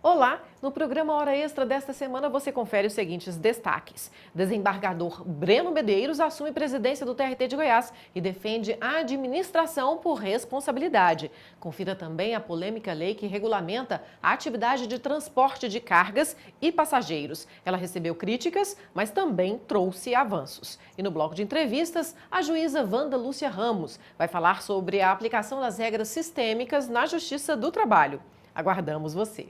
Olá! No programa Hora Extra desta semana você confere os seguintes destaques. Desembargador Breno Medeiros assume presidência do TRT de Goiás e defende a administração por responsabilidade. Confira também a polêmica lei que regulamenta a atividade de transporte de cargas e passageiros. Ela recebeu críticas, mas também trouxe avanços. E no bloco de entrevistas, a juíza Wanda Lúcia Ramos vai falar sobre a aplicação das regras sistêmicas na Justiça do Trabalho. Aguardamos você!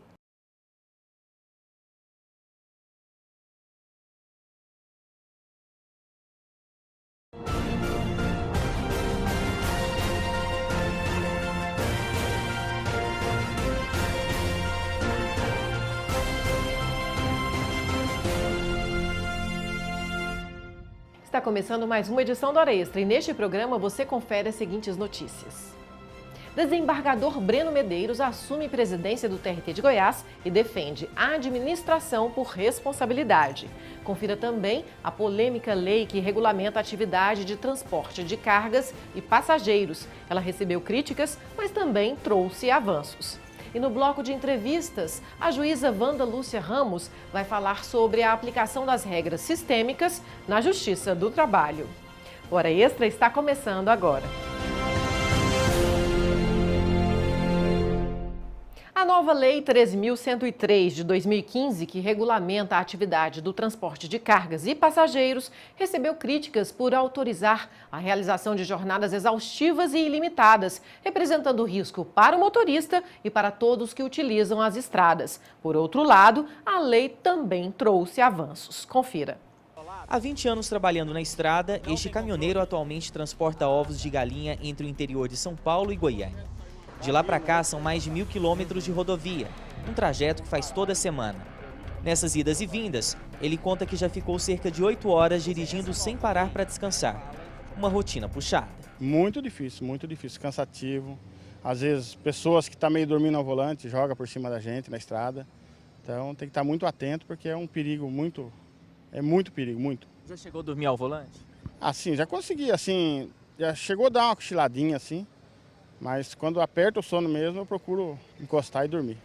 Está começando mais uma edição do Hora Extra e neste programa você confere as seguintes notícias. Desembargador Breno Medeiros assume presidência do TRT de Goiás e defende a administração por responsabilidade. Confira também a polêmica lei que regulamenta a atividade de transporte de cargas e passageiros. Ela recebeu críticas, mas também trouxe avanços. E no bloco de entrevistas, a juíza Wanda Lúcia Ramos vai falar sobre a aplicação das regras sistêmicas na Justiça do Trabalho. O Hora Extra está começando agora. A nova Lei 13.103 de 2015, que regulamenta a atividade do transporte de cargas e passageiros, recebeu críticas por autorizar a realização de jornadas exaustivas e ilimitadas, representando risco para o motorista e para todos que utilizam as estradas. Por outro lado, a lei também trouxe avanços. Confira. Há 20 anos trabalhando na estrada, este caminhoneiro atualmente transporta ovos de galinha entre o interior de São Paulo e Goiânia. De lá para cá são mais de 1.000 quilômetros de rodovia, um trajeto que faz toda semana. Nessas idas e vindas, ele conta que já ficou cerca de 8 horas dirigindo sem parar para descansar. Uma rotina puxada. Muito difícil, cansativo. Às vezes pessoas que estão meio dormindo ao volante jogam por cima da gente na estrada. Então tem que estar muito atento porque é um perigo muito, muito perigo, muito. Já chegou a dormir ao volante? Assim, já consegui, assim, já chegou a dar uma cochiladinha assim. Mas quando aperta o sono mesmo, eu procuro encostar e dormir.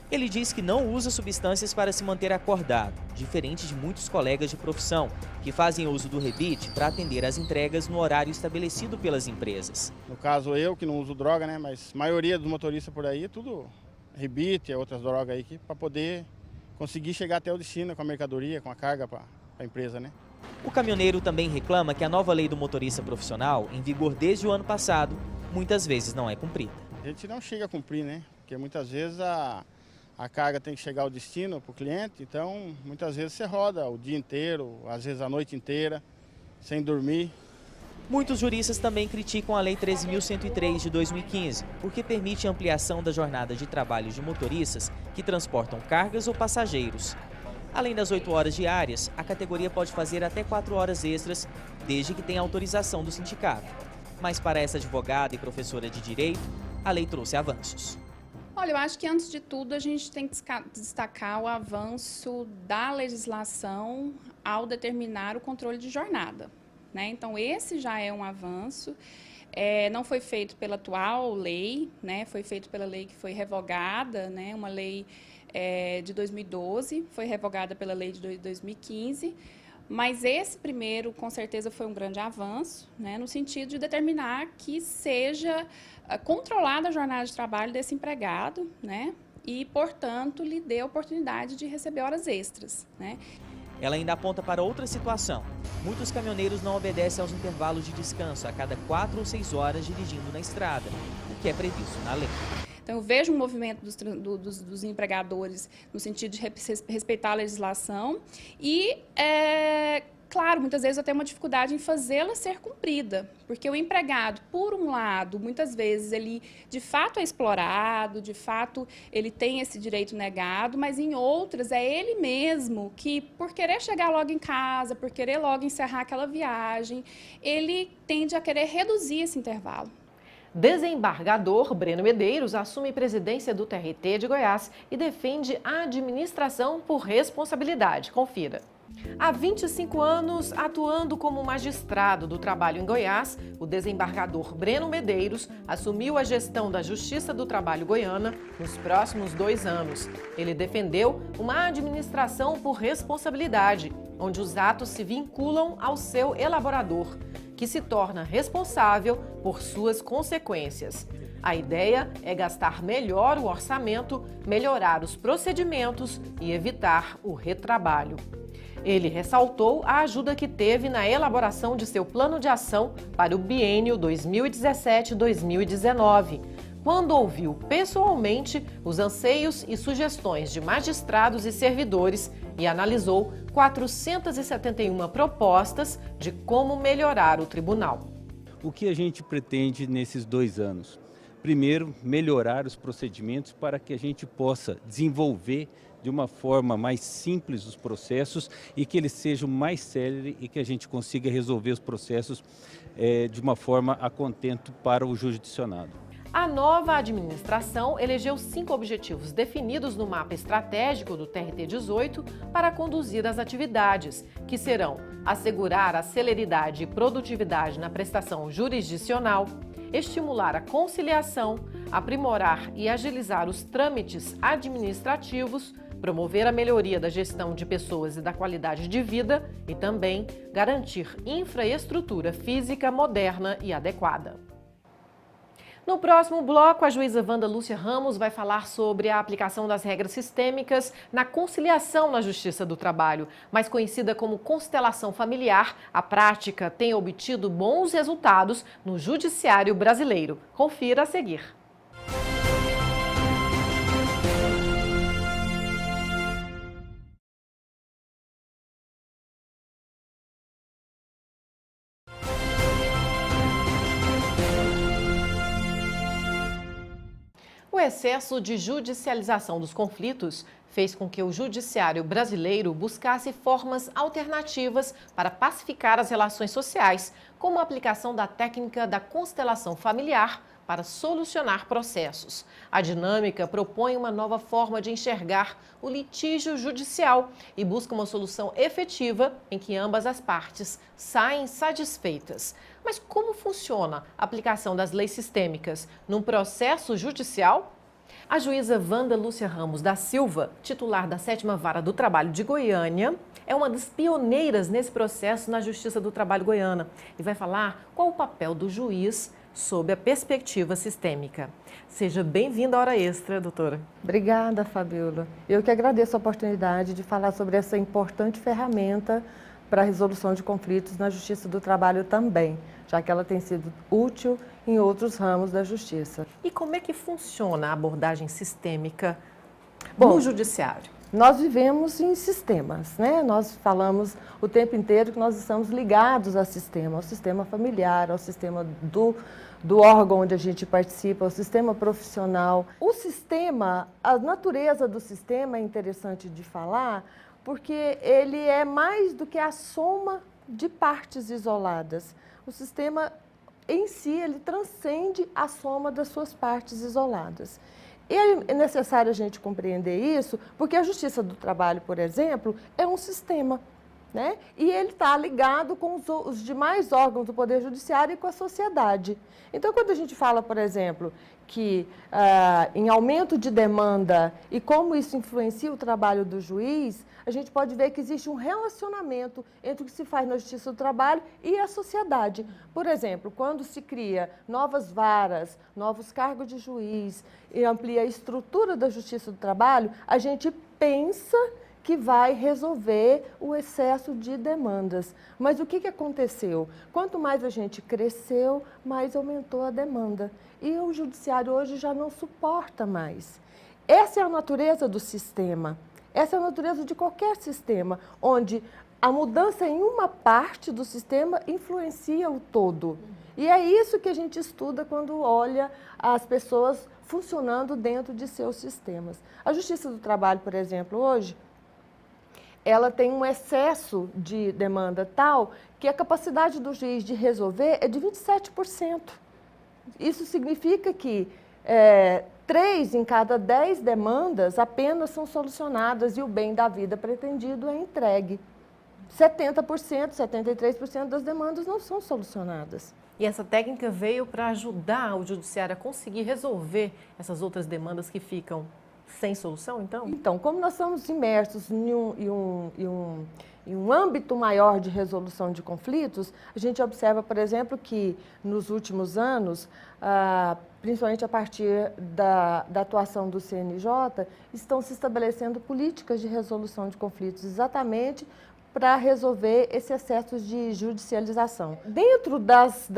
Ele diz que não usa substâncias para se manter acordado, diferente de muitos colegas de profissão, que fazem uso do rebite para atender às entregas no horário estabelecido pelas empresas. No caso, eu que não uso droga, né? Mas a maioria dos motoristas por aí é tudo rebite, outras drogas aí, para poder conseguir chegar até o destino com a mercadoria, com a carga para a empresa, né? O caminhoneiro também reclama que a nova lei do motorista profissional, em vigor desde o ano passado, muitas vezes não é cumprida. A gente não chega a cumprir, né? Porque muitas vezes a carga tem que chegar ao destino para o cliente, então muitas vezes você roda o dia inteiro, às vezes a noite inteira, sem dormir. Muitos juristas também criticam a Lei 13.103 de 2015, porque permite a ampliação da jornada de trabalho de motoristas que transportam cargas ou passageiros. Além das 8 horas diárias, a categoria pode fazer até 4 horas extras, desde que tenha autorização do sindicato. Mas para essa advogada e professora de Direito, a lei trouxe avanços. Olha, eu acho que antes de tudo a gente tem que destacar o avanço da legislação ao determinar o controle de jornada, né? Então esse já é um avanço, não foi feito pela atual lei, né? Foi feito pela lei que foi revogada, né? Uma lei de 2012, foi revogada pela lei de 2015, mas esse primeiro, com certeza, foi um grande avanço, né, no sentido de determinar que seja controlada a jornada de trabalho desse empregado, né, e, portanto, lhe dê a oportunidade de receber horas extras, né. Ela ainda aponta para outra situação. Muitos caminhoneiros não obedecem aos intervalos de descanso a cada 4 ou 6 horas dirigindo na estrada, o que é previsto na lei. Então, eu vejo um movimento dos empregadores no sentido de respeitar a legislação e, claro, muitas vezes eu tenho uma dificuldade em fazê-la ser cumprida, porque o empregado, por um lado, muitas vezes ele de fato é explorado, de fato ele tem esse direito negado, mas em outras é ele mesmo que, por querer chegar logo em casa, por querer logo encerrar aquela viagem, ele tende a querer reduzir esse intervalo. Desembargador Breno Medeiros assume presidência do TRT de Goiás e defende a administração por responsabilidade. Confira. Há 25 anos, atuando como magistrado do trabalho em Goiás, o desembargador Breno Medeiros assumiu a gestão da Justiça do Trabalho Goiana nos próximos 2 anos. Ele defendeu uma administração por responsabilidade, onde os atos se vinculam ao seu elaborador, que se torna responsável por suas consequências. A ideia é gastar melhor o orçamento, melhorar os procedimentos e evitar o retrabalho. Ele ressaltou a ajuda que teve na elaboração de seu plano de ação para o biênio 2017-2019, quando ouviu pessoalmente os anseios e sugestões de magistrados e servidores e analisou 471 propostas de como melhorar o tribunal. O que a gente pretende nesses 2 anos? Primeiro, melhorar os procedimentos para que a gente possa desenvolver de uma forma mais simples os processos e que eles sejam mais céleres e que a gente consiga resolver os processos de uma forma a contento para o jurisdicionado. A nova administração elegeu 5 objetivos definidos no mapa estratégico do TRT-18 para conduzir as atividades, que serão assegurar a celeridade e produtividade na prestação jurisdicional, estimular a conciliação, aprimorar e agilizar os trâmites administrativos, promover a melhoria da gestão de pessoas e da qualidade de vida e também garantir infraestrutura física moderna e adequada. No próximo bloco, a juíza Wanda Lúcia Ramos vai falar sobre a aplicação das regras sistêmicas na conciliação na Justiça do Trabalho. Mais conhecida como constelação familiar, a prática tem obtido bons resultados no judiciário brasileiro. Confira a seguir. O excesso de judicialização dos conflitos fez com que o judiciário brasileiro buscasse formas alternativas para pacificar as relações sociais, como a aplicação da técnica da constelação familiar para solucionar processos. A dinâmica propõe uma nova forma de enxergar o litígio judicial e busca uma solução efetiva em que ambas as partes saem satisfeitas. Mas como funciona a aplicação das leis sistêmicas num processo judicial? A juíza Wanda Lúcia Ramos da Silva, titular da 7ª Vara do Trabalho de Goiânia, é uma das pioneiras nesse processo na Justiça do Trabalho Goiana e vai falar qual o papel do juiz sob a perspectiva sistêmica. Seja bem-vinda à Hora Extra, doutora. Obrigada, Fabiola. Eu que agradeço a oportunidade de falar sobre essa importante ferramenta para a resolução de conflitos na Justiça do Trabalho também, já que ela tem sido útil em outros ramos da Justiça. E como é que funciona a abordagem sistêmica no judiciário? Nós vivemos em sistemas, né? Nós falamos o tempo inteiro que nós estamos ligados ao sistema familiar, ao sistema do órgão onde a gente participa, ao sistema profissional. O sistema, a natureza do sistema é interessante de falar, porque ele é mais do que a soma de partes isoladas. O sistema em si, ele transcende a soma das suas partes isoladas. E é necessário a gente compreender isso, porque a Justiça do Trabalho, por exemplo, é um sistema, né? E ele está ligado com os demais órgãos do Poder Judiciário e com a sociedade. Então, quando a gente fala, por exemplo, que em aumento de demanda e como isso influencia o trabalho do juiz, a gente pode ver que existe um relacionamento entre o que se faz na Justiça do Trabalho e a sociedade. Por exemplo, quando se cria novas varas, novos cargos de juiz e amplia a estrutura da Justiça do Trabalho, a gente pensa que vai resolver o excesso de demandas. Mas o que aconteceu? Quanto mais a gente cresceu, mais aumentou a demanda. E o judiciário hoje já não suporta mais. Essa é a natureza do sistema. Essa é a natureza de qualquer sistema, onde a mudança em uma parte do sistema influencia o todo. E é isso que a gente estuda quando olha as pessoas funcionando dentro de seus sistemas. A Justiça do Trabalho, por exemplo, hoje, ela tem um excesso de demanda tal que a capacidade do juiz de resolver é de 27%. Isso significa que 3 em cada 10 demandas apenas são solucionadas e o bem da vida pretendido é entregue. 70%, 73% das demandas não são solucionadas. E essa técnica veio para ajudar o judiciário a conseguir resolver essas outras demandas que ficam sem solução, então? Então, como nós estamos imersos em um âmbito maior de resolução de conflitos, a gente observa, por exemplo, que nos últimos anos, principalmente a partir da atuação do CNJ, estão se estabelecendo políticas de resolução de conflitos exatamente para resolver esse excesso de judicialização. Dentro das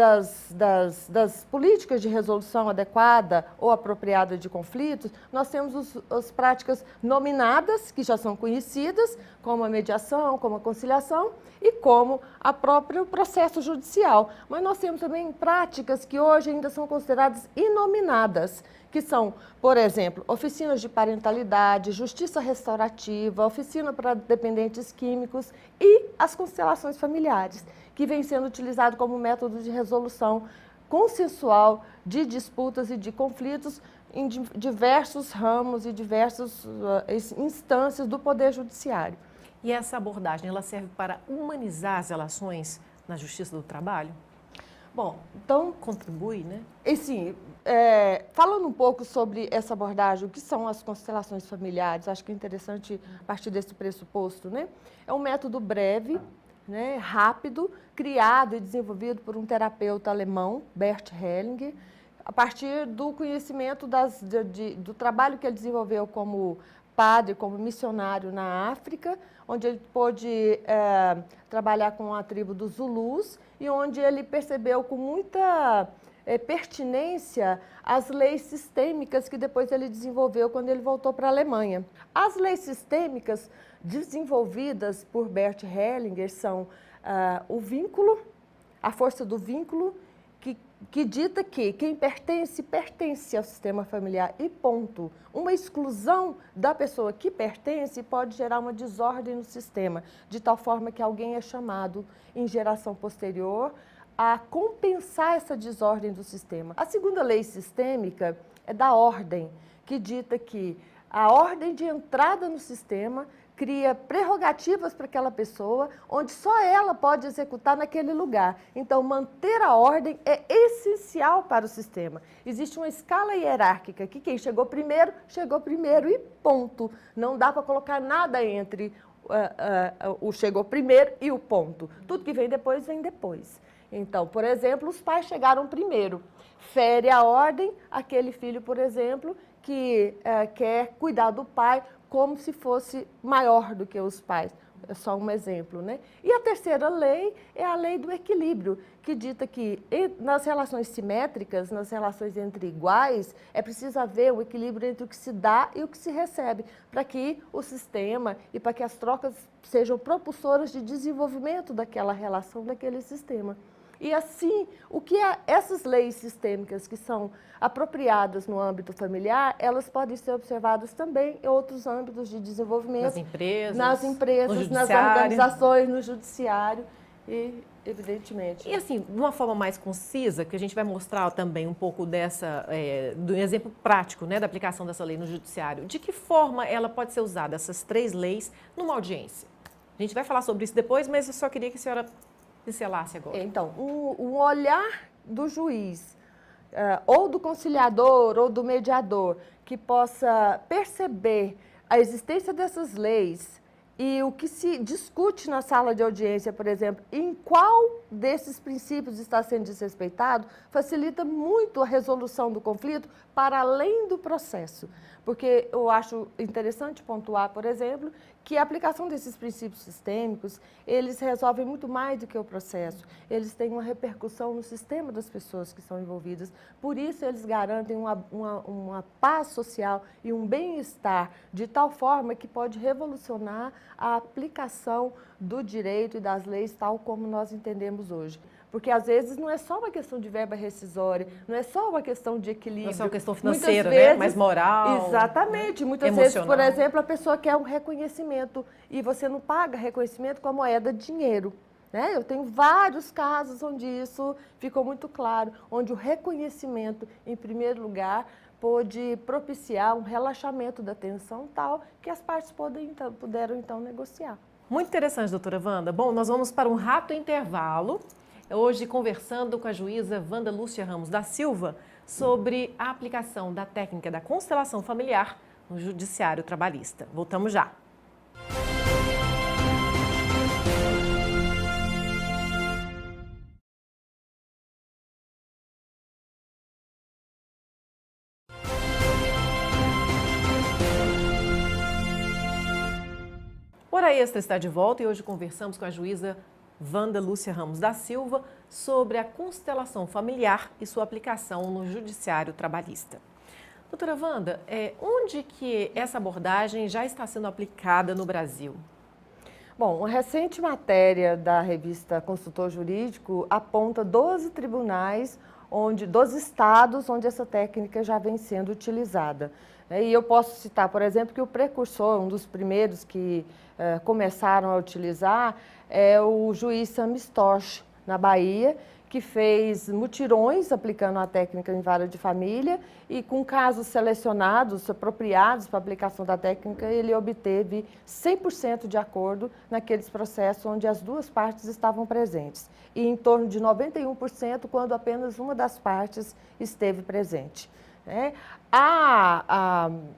políticas de resolução adequada ou apropriada de conflitos, nós temos as práticas nominadas, que já são conhecidas, como a mediação, como a conciliação e como o próprio processo judicial. Mas nós temos também práticas que hoje ainda são consideradas inominadas, que são, por exemplo, oficinas de parentalidade, justiça restaurativa, oficina para dependentes químicos e as constelações familiares, que vem sendo utilizado como método de resolução consensual de disputas e de conflitos em diversos ramos e diversas instâncias do Poder Judiciário. E essa abordagem, ela serve para humanizar as relações na Justiça do Trabalho? Bom, então, contribui, né? E sim, falando um pouco sobre essa abordagem, o que são as constelações familiares, acho que é interessante a partir desse pressuposto, né? É um método breve, né, rápido, criado e desenvolvido por um terapeuta alemão, Bert Hellinger, a partir do conhecimento do trabalho que ele desenvolveu como padre, como missionário na África, onde ele pôde trabalhar com a tribo dos Zulus e onde ele percebeu com muita pertinência as leis sistêmicas que depois ele desenvolveu quando ele voltou para a Alemanha. As leis sistêmicas desenvolvidas por Bert Hellinger são o vínculo, a força do vínculo, que dita que quem pertence ao sistema familiar e ponto. Uma exclusão da pessoa que pertence pode gerar uma desordem no sistema, de tal forma que alguém é chamado em geração posterior a compensar essa desordem do sistema. A segunda lei sistêmica é da ordem, que dita que a ordem de entrada no sistema cria prerrogativas para aquela pessoa, onde só ela pode executar naquele lugar. Então, manter a ordem é essencial para o sistema. Existe uma escala hierárquica que quem chegou primeiro e ponto. Não dá para colocar nada entre o chegou primeiro e o ponto. Tudo que vem depois. Então, por exemplo, os pais chegaram primeiro. Fere a ordem aquele filho, por exemplo, que quer cuidar do pai como se fosse maior do que os pais. É só um exemplo, né? E a terceira lei é a lei do equilíbrio, que dita que nas relações simétricas, nas relações entre iguais, é preciso haver um equilíbrio entre o que se dá e o que se recebe, para que o sistema e para que as trocas sejam propulsoras de desenvolvimento daquela relação, daquele sistema. E assim, essas leis sistêmicas que são apropriadas no âmbito familiar, elas podem ser observadas também em outros âmbitos de desenvolvimento. Nas empresas, nas organizações, no judiciário e, evidentemente. E assim, de uma forma mais concisa, que a gente vai mostrar também um pouco do exemplo prático, né, da aplicação dessa lei no judiciário. De que forma ela pode ser usada, essas 3 leis, numa audiência? A gente vai falar sobre isso depois, mas eu só queria que a senhora pincelasse agora. Então, o olhar do juiz, ou do conciliador, ou do mediador, que possa perceber a existência dessas leis e o que se discute na sala de audiência, por exemplo, em qual desses princípios está sendo desrespeitado, facilita muito a resolução do conflito para além do processo. Porque eu acho interessante pontuar, por exemplo, que a aplicação desses princípios sistêmicos, eles resolvem muito mais do que o processo. Eles têm uma repercussão no sistema das pessoas que são envolvidas. Por isso, eles garantem uma paz social e um bem-estar de tal forma que pode revolucionar a aplicação do direito e das leis tal como nós entendemos hoje. Porque, às vezes, não é só uma questão de verba rescisória, não é só uma questão de equilíbrio. Não é só uma questão financeira, né? Mais moral. Exatamente. Muitas vezes, por exemplo, a pessoa quer um reconhecimento e você não paga reconhecimento com a moeda dinheiro. Né? Eu tenho vários casos onde isso ficou muito claro, onde o reconhecimento, em primeiro lugar, pôde propiciar um relaxamento da tensão tal que as partes puderam, então, negociar. Muito interessante, doutora Wanda. Bom, nós vamos para um rápido intervalo. Hoje conversando com a juíza Wanda Lúcia Ramos da Silva sobre a aplicação da técnica da constelação familiar no Judiciário Trabalhista. Voltamos já. Hora Extra está de volta e hoje conversamos com a juíza Wanda Lúcia Ramos da Silva sobre a constelação familiar e sua aplicação no Judiciário Trabalhista. Doutora Wanda, onde que essa abordagem já está sendo aplicada no Brasil? Bom, uma recente matéria da revista Consultor Jurídico aponta 12 tribunais, 12 estados onde essa técnica já vem sendo utilizada. E eu posso citar, por exemplo, que o precursor, um dos primeiros que começaram a utilizar, é o juiz Sami Storch, na Bahia, que fez mutirões aplicando a técnica em vara de família e com casos selecionados, apropriados para a aplicação da técnica, ele obteve 100% de acordo naqueles processos onde as duas partes estavam presentes e em torno de 91% quando apenas uma das partes esteve presente.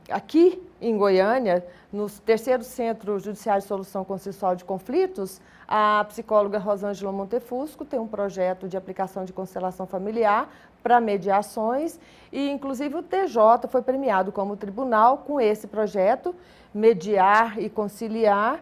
Aqui em Goiânia, no terceiro Centro Judiciário de Solução Consensual de Conflitos, a psicóloga Rosângela Montefusco tem um projeto de aplicação de constelação familiar para mediações e, inclusive, o TJ foi premiado como tribunal com esse projeto, Mediar e Conciliar,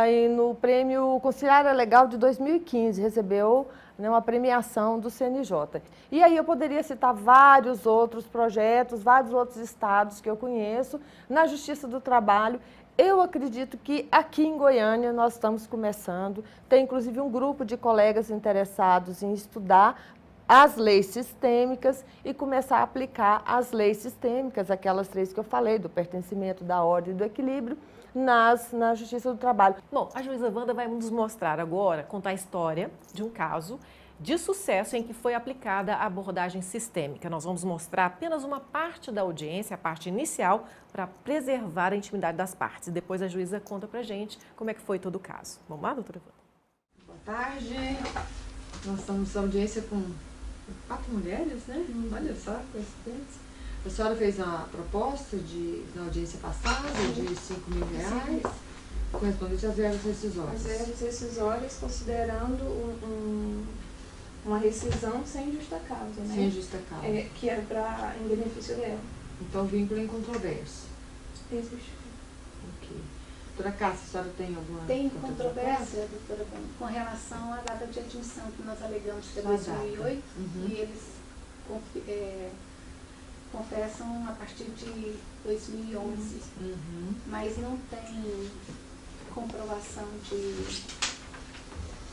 e no Prêmio Conciliar Legal de 2015, recebeu uma premiação do CNJ. E aí eu poderia citar vários outros projetos, vários outros estados que eu conheço na Justiça do Trabalho. Eu acredito que aqui em Goiânia nós estamos começando, tem inclusive um grupo de colegas interessados em estudar as leis sistêmicas e começar a aplicar as leis sistêmicas, aquelas três que eu falei, do pertencimento, da ordem e do equilíbrio, na Justiça do Trabalho. Bom, a juíza Wanda vai nos mostrar agora, contar a história de um caso de sucesso em que foi aplicada a abordagem sistêmica. Nós vamos mostrar apenas uma parte da audiência, a parte inicial, para preservar a intimidade das partes. E depois a juíza conta pra gente como é que foi todo o caso. Vamos lá, doutora Wanda? Boa tarde. Nós estamos na audiência com 4 mulheres, né? Olha só, coincidência. A senhora fez uma proposta na audiência passada de R$5.000, correspondente às verbas rescisórias. As verbas rescisórias, considerando uma rescisão sem justa causa, né? Sem justa causa. Que era em benefício dela. Então, vínculo incontroverso. Existe. Ok. Doutora Cássia, a senhora tem alguma Tem controvérsia, doutora Wanda, com relação à data de admissão que nós alegamos que é 2008 e eles confessam a partir de 2011, mas não tem comprovação de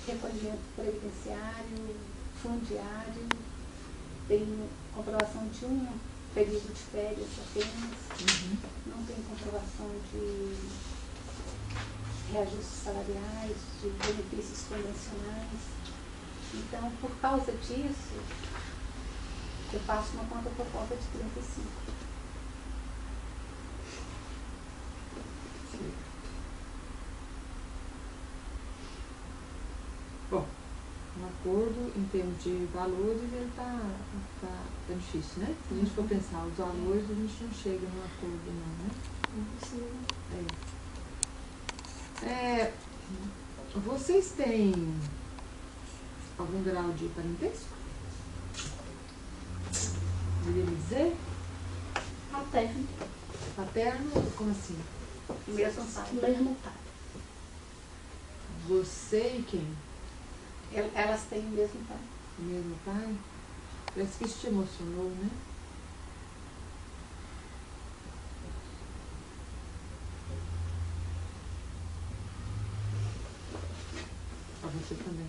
recolhimento previdenciário, fundiário, tem comprovação de um período de férias apenas, não tem comprovação de reajustes salariais, de benefícios convencionais. Então, por causa disso, eu faço uma conta-proposta de 35. Bom, um acordo em termos de valores, ele tá difícil, né? Se a gente for pensar os valores, a gente não chega num acordo não, né? Vocês têm algum grau de parentesco? Poderia dizer? Paterno. Paterno? Como assim? Mesmo pai. Mesmo pai. Você e quem? Elas têm o mesmo pai. O mesmo pai? Parece que isso te emocionou, né? A você também.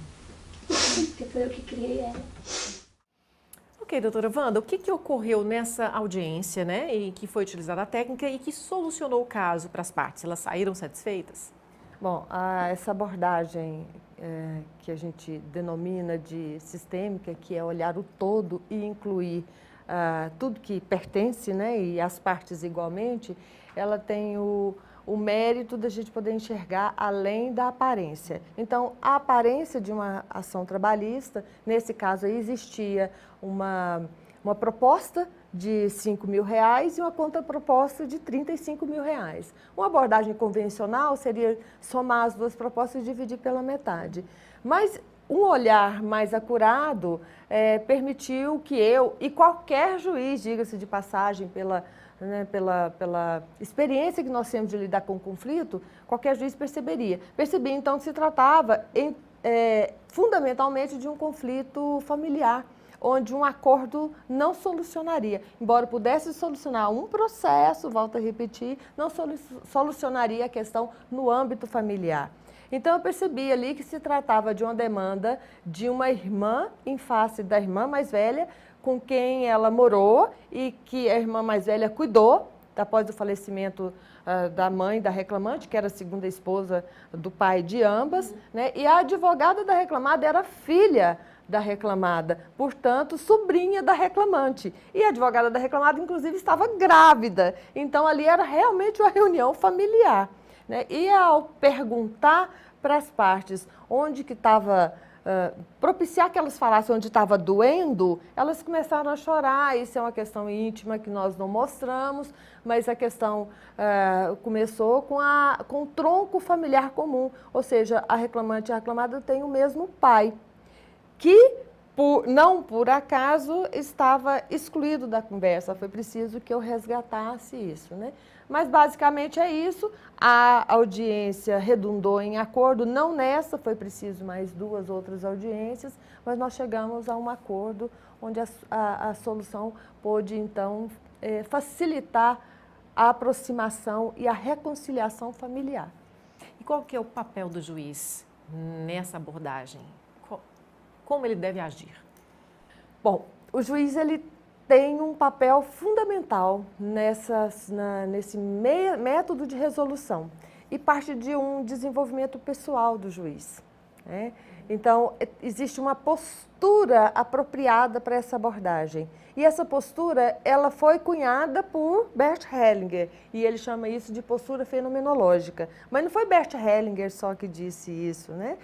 Porque foi eu que criei ela. Ok, doutora Wanda, o que ocorreu nessa audiência, né, e que foi utilizada a técnica e que solucionou o caso para as partes? Elas saíram satisfeitas? Bom, essa abordagem que a gente denomina de sistêmica, que é olhar o todo e incluir tudo que pertence, né, e as partes igualmente, ela tem o o mérito da gente poder enxergar além da aparência. Então, a aparência de uma ação trabalhista, nesse caso aí existia uma proposta de R$5.000 e uma contraproposta de R$35.000. Uma abordagem convencional seria somar as duas propostas e dividir pela metade. Mas um olhar mais acurado permitiu que eu e qualquer juiz, diga-se de passagem, pela experiência que nós temos de lidar com o conflito, qualquer juiz perceberia. Percebi, então, que se tratava fundamentalmente de um conflito familiar, onde um acordo não solucionaria. Embora pudesse solucionar um processo, volto a repetir, não solucionaria a questão no âmbito familiar. Então, eu percebi ali que se tratava de uma demanda de uma irmã em face da irmã mais velha, com quem ela morou e que a irmã mais velha cuidou, após o falecimento da mãe da reclamante, que era a segunda esposa do pai de ambas, né? E a advogada da reclamada era filha da reclamada, portanto, sobrinha da reclamante. E a advogada da reclamada, inclusive, estava grávida. Então, ali era realmente uma reunião familiar, né? E ao perguntar para as partes onde que estava, propiciar que elas falassem onde estava doendo, elas começaram a chorar. Isso é uma questão íntima que nós não mostramos, mas a questão começou com o tronco familiar comum, ou seja, a reclamante e a reclamada têm o mesmo pai, que não por acaso estava excluído da conversa. Foi preciso que eu resgatasse isso, né? Mas basicamente é isso. A audiência redundou em acordo, não nessa, foi preciso mais 2 outras audiências, mas nós chegamos a um acordo onde a solução pôde, então, facilitar a aproximação e a reconciliação familiar. E qual que é o papel do juiz nessa abordagem? Como ele deve agir? Bom, o juiz ele tem um papel fundamental nesse método de resolução e parte de um desenvolvimento pessoal do juiz, né? Então, existe uma postura apropriada para essa abordagem. E essa postura, ela foi cunhada por Bert Hellinger, e ele chama isso de postura fenomenológica. Mas não foi Bert Hellinger só que disse isso, né?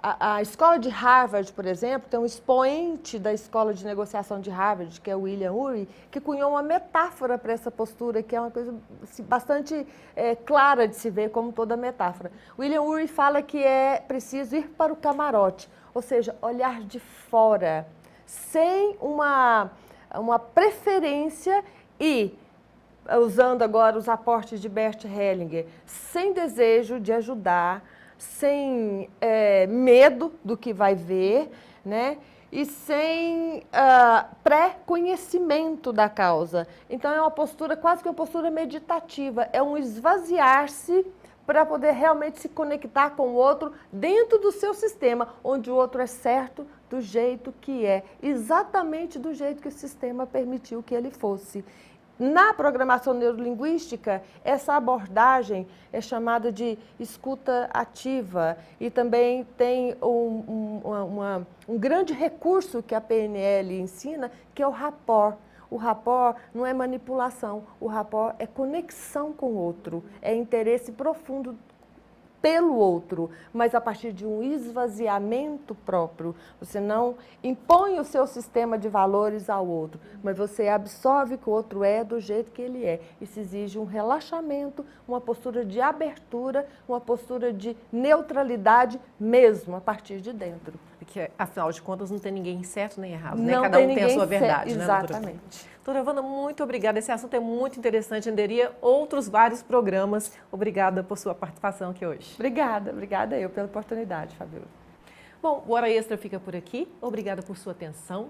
A escola de Harvard, por exemplo, tem um expoente da escola de negociação de Harvard, que é o William Ury, que cunhou uma metáfora para essa postura, que é uma coisa bastante clara de se ver, como toda metáfora. William Ury fala que é preciso ir para o camarote, ou seja, olhar de fora, sem uma preferência e, usando agora os aportes de Bert Hellinger, sem desejo de ajudar, sem medo do que vai ver, né? E sem pré-conhecimento da causa. Então, é uma postura, quase que uma postura meditativa, é um esvaziar-se para poder realmente se conectar com o outro dentro do seu sistema, onde o outro é certo do jeito que é, exatamente do jeito que o sistema permitiu que ele fosse. Na programação neurolinguística, essa abordagem é chamada de escuta ativa e também tem um grande recurso que a PNL ensina, que é o rapport. O rapport não é manipulação, o rapport é conexão com o outro, é interesse profundo pelo outro, mas a partir de um esvaziamento próprio. Você não impõe o seu sistema de valores ao outro, mas você absorve que o outro é do jeito que ele é. Isso exige um relaxamento, uma postura de abertura, uma postura de neutralidade mesmo, a partir de dentro. Porque, afinal de contas, não tem ninguém certo nem errado, né? Cada um tem a sua verdade, né, doutora? Exatamente. Doutora Wanda, muito obrigada. Esse assunto é muito interessante, renderia outros vários programas. Obrigada por sua participação aqui hoje. Obrigada eu pela oportunidade, Fabiola. Bom, o Hora Extra fica por aqui. Obrigada por sua atenção.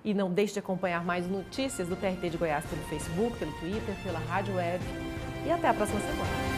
E não deixe de acompanhar mais notícias do TRT de Goiás pelo Facebook, pelo Twitter, pela rádio web. E até a próxima semana.